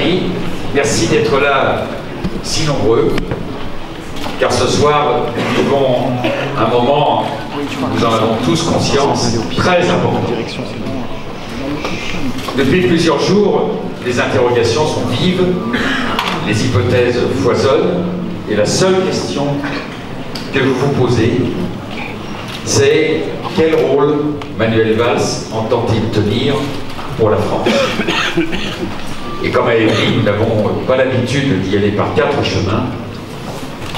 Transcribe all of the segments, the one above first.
amis, merci d'être là si nombreux, car ce soir, nous vivons un moment, nous en avons tous conscience, très important. Depuis plusieurs jours, les interrogations sont vives, les hypothèses foisonnent, et la seule question que vous vous posez, c'est quel rôle Manuel Valls entend-il tenir pour la France? Et comme à Évry, nous n'avons pas l'habitude d'y aller par 4 chemins,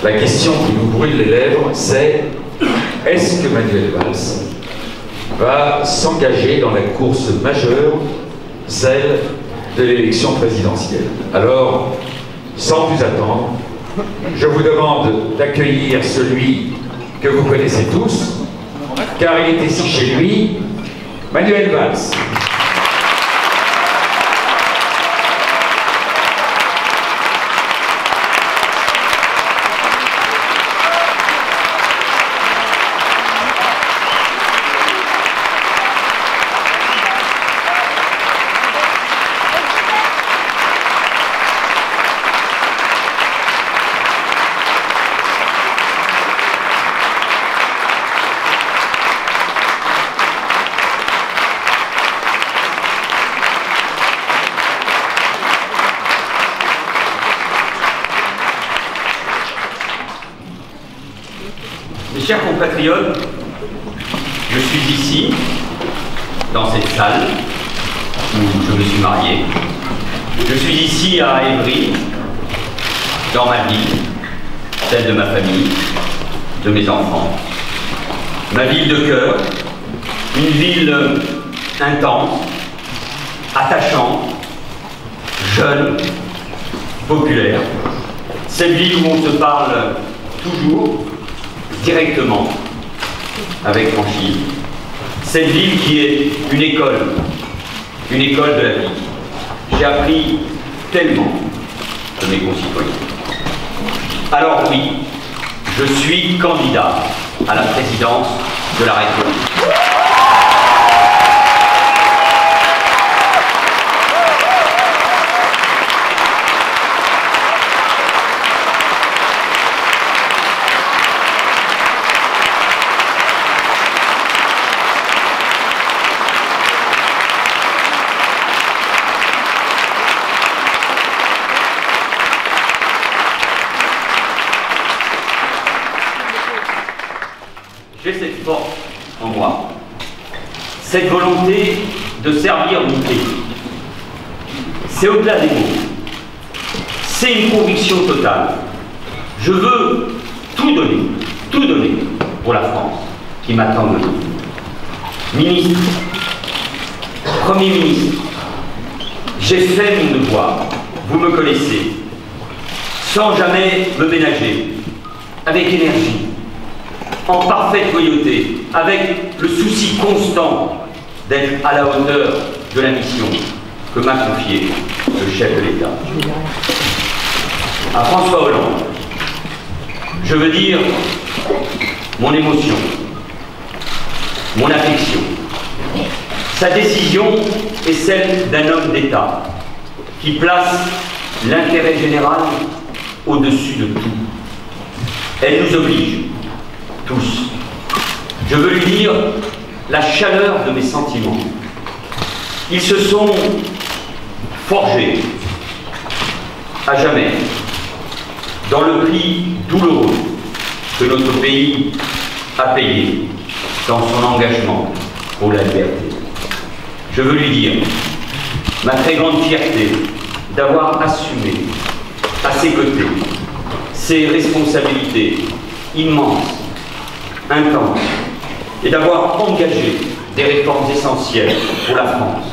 la question qui nous brûle les lèvres, c'est est-ce que Manuel Valls va s'engager dans la course majeure, celle de l'élection présidentielle? Alors, sans plus attendre, je vous demande d'accueillir celui que vous connaissez tous, car il est ici chez lui, Manuel Valls. Mes chers compatriotes, je suis ici, dans cette salle où je me suis marié. Je suis ici à Évry, dans ma ville, celle de ma famille, de mes enfants. Ma ville de cœur, une ville intense, attachante, jeune, populaire. Cette ville où on se parle toujours, directement, avec franchise. Cette ville qui est une école de la vie. J'ai appris tellement de mes concitoyens. Alors oui, je suis candidat à la présidence de la République. J'ai cette force en moi, cette volonté de servir mon pays. C'est au-delà des mots. C'est une conviction totale. Je veux tout donner pour la France qui m'attend de nous. Ministre, Premier ministre, j'ai fait mon devoir, vous me connaissez, sans jamais me ménager, avec énergie, en parfaite loyauté, avec le souci constant d'être à la hauteur de la mission que m'a confiée le chef de l'État. À François Hollande, je veux dire mon émotion, mon affection. Sa décision est celle d'un homme d'État qui place l'intérêt général au-dessus de tout. Elle nous oblige tous. Je veux lui dire la chaleur de mes sentiments. Ils se sont forgés à jamais dans le prix douloureux que notre pays a payé dans son engagement pour la liberté. Je veux lui dire ma très grande fierté d'avoir assumé à ses côtés ses responsabilités immenses, intense, et d'avoir engagé des réformes essentielles pour la France,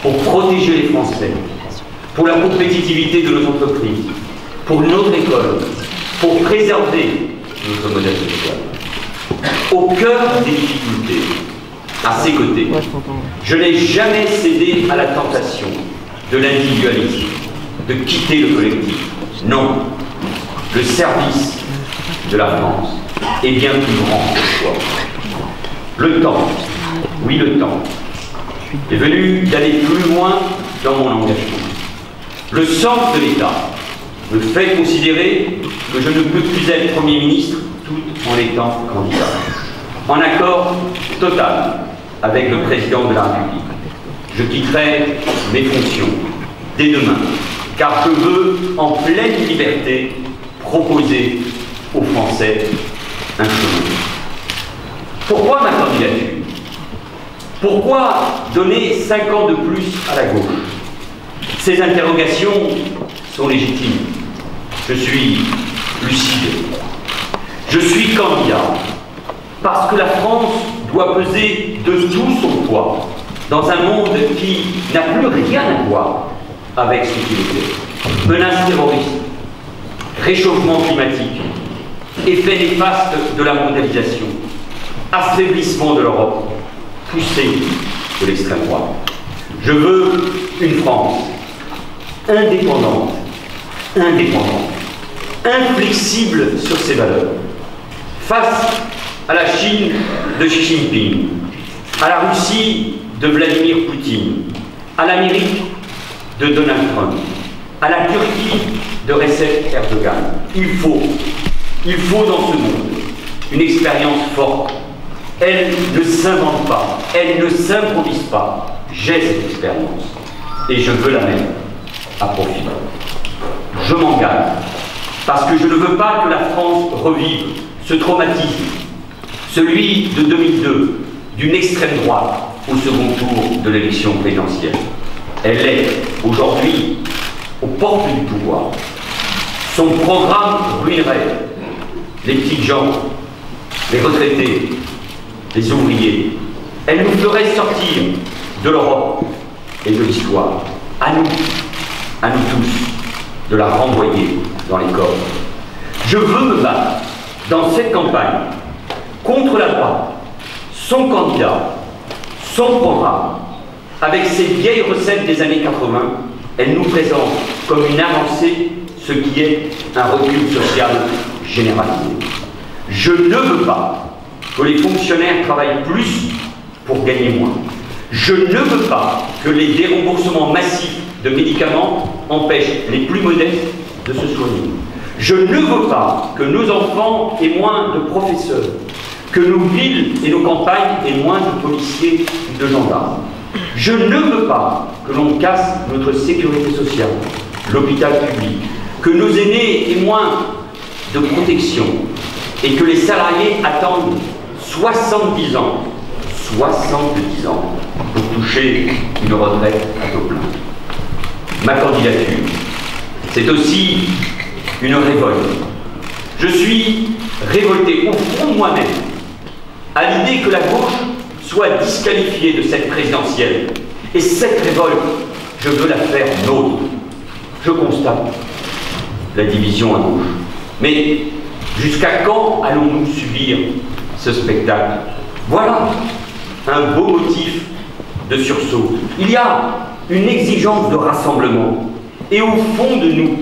pour protéger les Français, pour la compétitivité de nos entreprises, pour notre école, pour préserver notre modèle social. Au cœur des difficultés, à ses côtés, je n'ai jamais cédé à la tentation de l'individualisme, de quitter le collectif. Non, le service de la France est bien plus grand que soi. Le temps, oui le temps, est venu d'aller plus loin dans mon engagement. Le sens de l'État me fait considérer que je ne peux plus être Premier ministre tout en étant candidat. En accord total avec le Président de la République, je quitterai mes fonctions dès demain, car je veux, en pleine liberté, proposer aux Français un chemin. Pourquoi ma candidature? Pourquoi donner 5 ans de plus à la gauche? Ces interrogations sont légitimes. Je suis lucide. Je suis candidat parce que la France doit peser de tout son poids dans un monde qui n'a plus rien à voir avec ce qu'il était. Menace terroriste, réchauffement climatique, effet néfaste de la mondialisation, affaiblissement de l'Europe, poussée de l'extrême droite. Je veux une France indépendante, inflexible sur ses valeurs, face à la Chine de Xi Jinping, à la Russie de Vladimir Poutine, à l'Amérique de Donald Trump, à la Turquie de Recep Erdogan. Il faut dans ce monde une expérience forte. Elle ne s'invente pas, elle ne s'improvise pas. J'ai cette expérience et je veux la mettre à profit. Je m'engage parce que je ne veux pas que la France revive ce traumatisme, celui de 2002, d'une extrême droite au second tour de l'élection présidentielle. Elle est aujourd'hui aux portes du pouvoir. Son programme ruinerait les petites gens, les retraités, les ouvriers. Elle nous ferait sortir de l'Europe et de l'histoire. À nous tous, de la renvoyer dans les corps. Je veux me battre dans cette campagne contre la droite, son candidat, son programme. Avec ses vieilles recettes des années 80, elle nous présente comme une avancée ce qui est un recul social généralisé. Je ne veux pas que les fonctionnaires travaillent plus pour gagner moins. Je ne veux pas que les déremboursements massifs de médicaments empêchent les plus modestes de se soigner. Je ne veux pas que nos enfants aient moins de professeurs, que nos villes et nos campagnes aient moins de policiers et de gendarmes. Je ne veux pas que l'on casse notre sécurité sociale, l'hôpital public, que nos aînés aient moins de protection et que les salariés attendent 70 ans pour toucher une retraite à taux plein. Ma candidature, c'est aussi une révolte. Je suis révolté au fond de moi-même à l'idée que la gauche soit disqualifiée de cette présidentielle. Et cette révolte, je veux la faire nôtre. Je constate la division à gauche. Mais jusqu'à quand allons-nous subir ce spectacle? Voilà un beau motif de sursaut. Il y a une exigence de rassemblement. Et au fond de nous,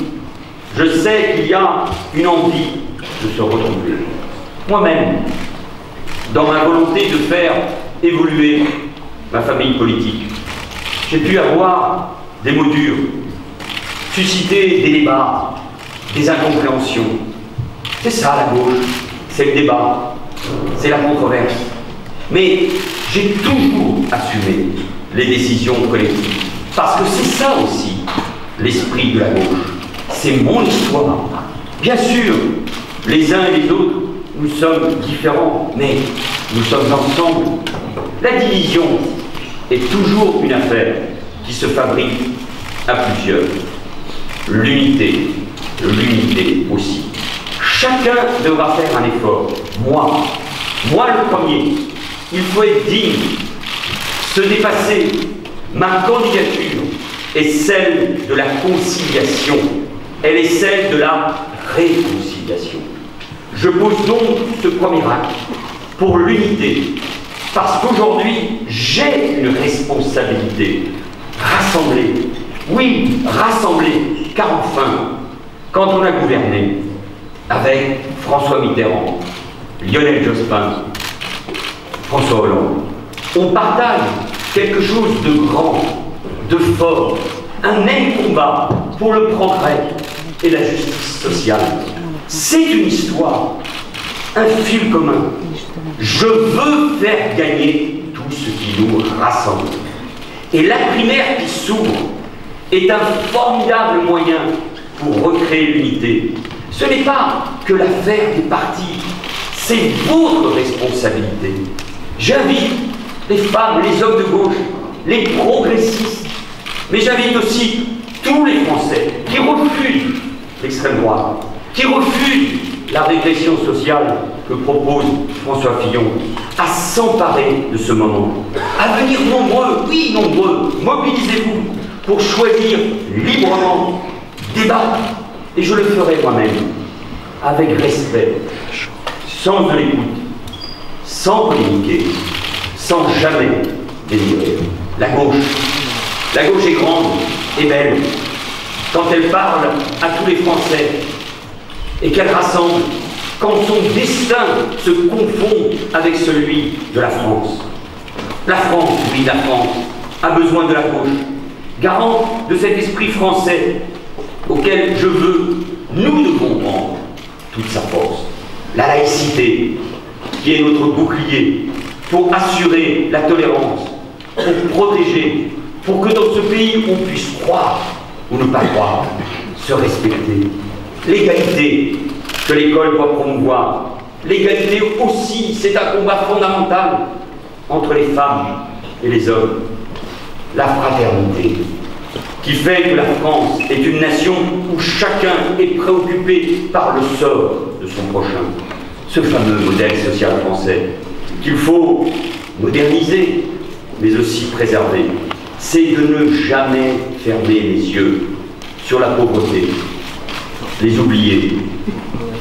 je sais qu'il y a une envie de se retrouver. Moi-même, dans ma volonté de faire évoluer ma famille politique, j'ai pu avoir des mots durs, susciter des débats, des incompréhensions. C'est ça la gauche, c'est le débat, c'est la controverse. Mais j'ai toujours assumé les décisions collectives, parce que c'est ça aussi l'esprit de la gauche. C'est mon histoire. Bien sûr, les uns et les autres, nous sommes différents, mais nous sommes ensemble. La division est toujours une affaire qui se fabrique à plusieurs. L'unité aussi. Chacun devra faire un effort. Moi le premier. Il faut être digne, se dépasser. Ma candidature est celle de la conciliation. Elle est celle de la réconciliation. Je pose donc ce premier acte pour l'unité, parce qu'aujourd'hui, j'ai une responsabilité. Rassembler, oui, rassembler, car enfin, quand on a gouverné avec François Mitterrand, Lionel Jospin, François Hollande, on partage quelque chose de grand, de fort, un même combat pour le progrès et la justice sociale. C'est une histoire, un fil commun. Je veux faire gagner tout ce qui nous rassemble. Et la primaire qui s'ouvre est un formidable moyen pour recréer l'unité. Ce n'est pas que l'affaire des partis, c'est votre responsabilité. J'invite les femmes, les hommes de gauche, les progressistes, mais j'invite aussi tous les Français qui refusent l'extrême droite, qui refusent la régression sociale que propose François Fillon, à s'emparer de ce moment, à venir nombreux, oui nombreux, mobilisez-vous pour choisir librement, débattre, et je le ferai moi-même, avec respect, sans de l'écoute, sans polémiquer, sans jamais délirer. La gauche est grande et belle quand elle parle à tous les Français et qu'elle rassemble quand son destin se confond avec celui de la France. La France, oui, la France, a besoin de la gauche, garant de cet esprit français auquel nous devons rendre toute sa force. La laïcité, qui est notre bouclier, pour assurer la tolérance, pour protéger, pour que dans ce pays on puisse croire ou ne pas croire, se respecter. L'égalité que l'école doit promouvoir. L'égalité aussi, c'est un combat fondamental entre les femmes et les hommes. La fraternité, qui fait que la France est une nation où chacun est préoccupé par le sort de son prochain. Ce fameux modèle social français qu'il faut moderniser, mais aussi préserver, c'est de ne jamais fermer les yeux sur la pauvreté, les oubliés,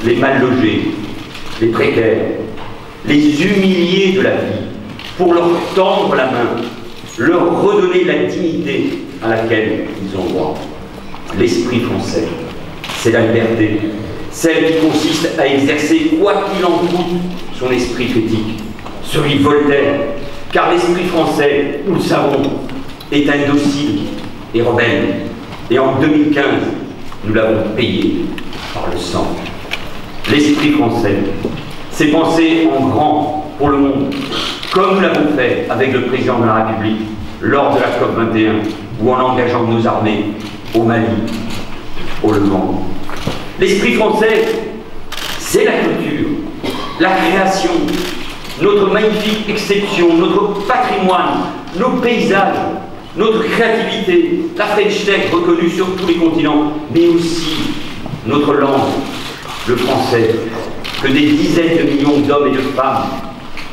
les mal logés, les précaires, les humiliés de la vie, pour leur tendre la main, leur redonner la dignité à laquelle ils ont droit. L'esprit français, c'est la liberté, celle qui consiste à exercer, quoi qu'il en coûte, son esprit critique, celui de Voltaire, car l'esprit français, nous le savons, est indocile et rebelle. Et en 2015, nous l'avons payé par le sang. L'esprit français, c'est penser en grand pour le monde, comme nous l'avons fait avec le président de la République lors de la COP21 ou en engageant nos armées au Mali, au Levant. L'esprit français, c'est la culture, la création, notre magnifique exception, notre patrimoine, nos paysages, notre créativité, la French Tech reconnue sur tous les continents, mais aussi notre langue, le français, que des dizaines de millions d'hommes et de femmes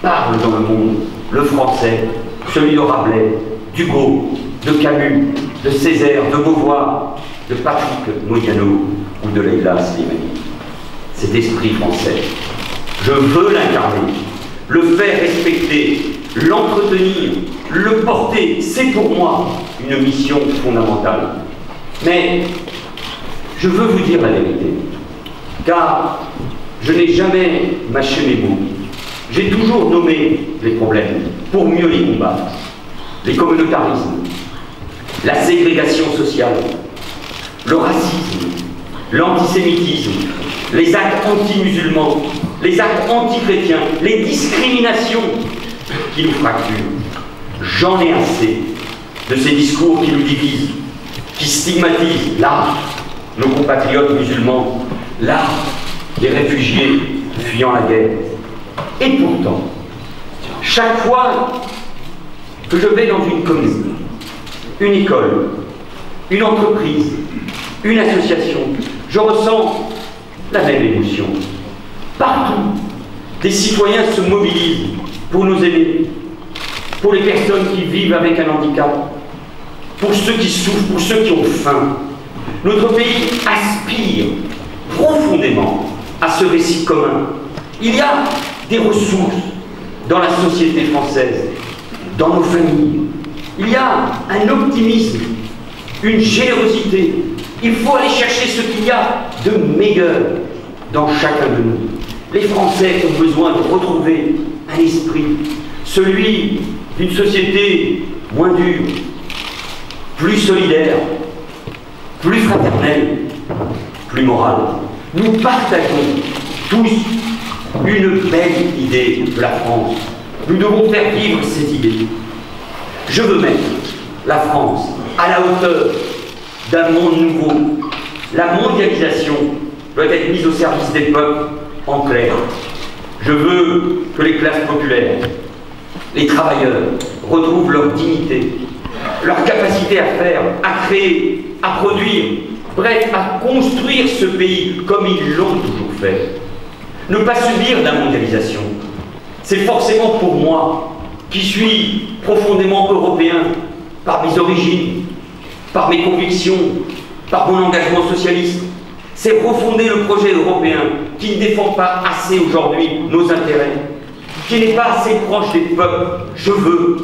parlent dans le monde, le français, celui de Rabelais, d'Hugo, de Camus, de Césaire, de Beauvoir, de Patrick Modiano ou de Leila Slimani. Cet esprit français, je veux l'incarner, le faire respecter, l'entretenir, le porter, c'est pour moi une mission fondamentale. Mais je veux vous dire la vérité, car je n'ai jamais mâché mes mots. J'ai toujours nommé les problèmes pour mieux les combattre. Les communautarismes, la ségrégation sociale, le racisme, l'antisémitisme, les actes anti-musulmans, les actes anti-chrétiens, les discriminations qui nous fracturent. J'en ai assez de ces discours qui nous divisent, qui stigmatisent là nos compatriotes musulmans, là les réfugiés fuyant la guerre. Et pourtant, chaque fois que je vais dans une commune, une école, une entreprise, une association, je ressens la même émotion. Partout, des citoyens se mobilisent pour nous aider, pour les personnes qui vivent avec un handicap, pour ceux qui souffrent, pour ceux qui ont faim. Notre pays aspire profondément à ce récit commun. Il y a des ressources dans la société française, dans nos familles. Il y a un optimisme, une générosité. Il faut aller chercher ce qu'il y a de meilleur dans chacun de nous. Les Français ont besoin de retrouver un esprit, celui d'une société moins dure, plus solidaire, plus fraternelle, plus morale. Nous partageons tous une belle idée de la France. Nous devons faire vivre cette idée. Je veux mettre la France à la hauteur d'un monde nouveau. La mondialisation doit être mise au service des peuples en clair. Je veux que les classes populaires, les travailleurs retrouvent leur dignité, leur capacité à faire, à créer, à produire, bref, à construire ce pays comme ils l'ont toujours fait. Ne pas subir la mondialisation, c'est forcément pour moi, qui suis profondément européen, par mes origines, par mes convictions, par mon engagement socialiste, c'est refonder le projet européen qui ne défend pas assez aujourd'hui nos intérêts, qui n'est pas assez proche des peuples. Je veux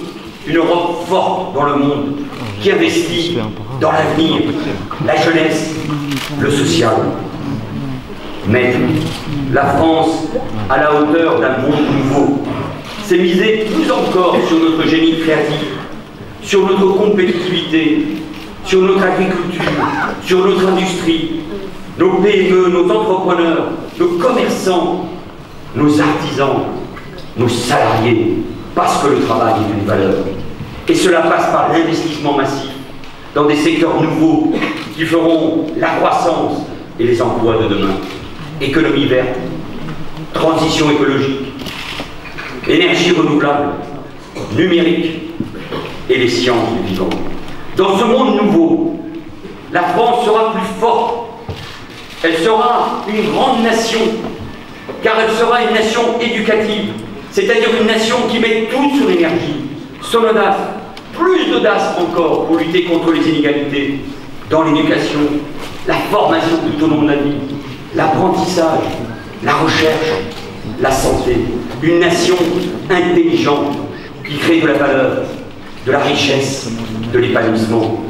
une Europe forte dans le monde, qui investit dans l'avenir, la jeunesse, le social. Mais la France, à la hauteur d'un monde nouveau, c'est miser plus encore sur notre génie créatif, sur notre compétitivité, sur notre agriculture, sur notre industrie, nos PME, nos entrepreneurs, nos commerçants, nos artisans, nos salariés, parce que le travail est une valeur. Et cela passe par l'investissement massif dans des secteurs nouveaux qui feront la croissance et les emplois de demain. Économie verte, transition écologique, énergie renouvelable, numérique et les sciences du vivant. Dans ce monde nouveau, la France sera plus forte. Elle sera une grande nation, car elle sera une nation éducative, c'est-à-dire une nation qui met toute son énergie, son audace, plus d'audace encore pour lutter contre les inégalités dans l'éducation, la formation tout au long de la vie, l'apprentissage, la recherche, la santé. Une nation intelligente qui crée de la valeur, de la richesse, de l'épanouissement.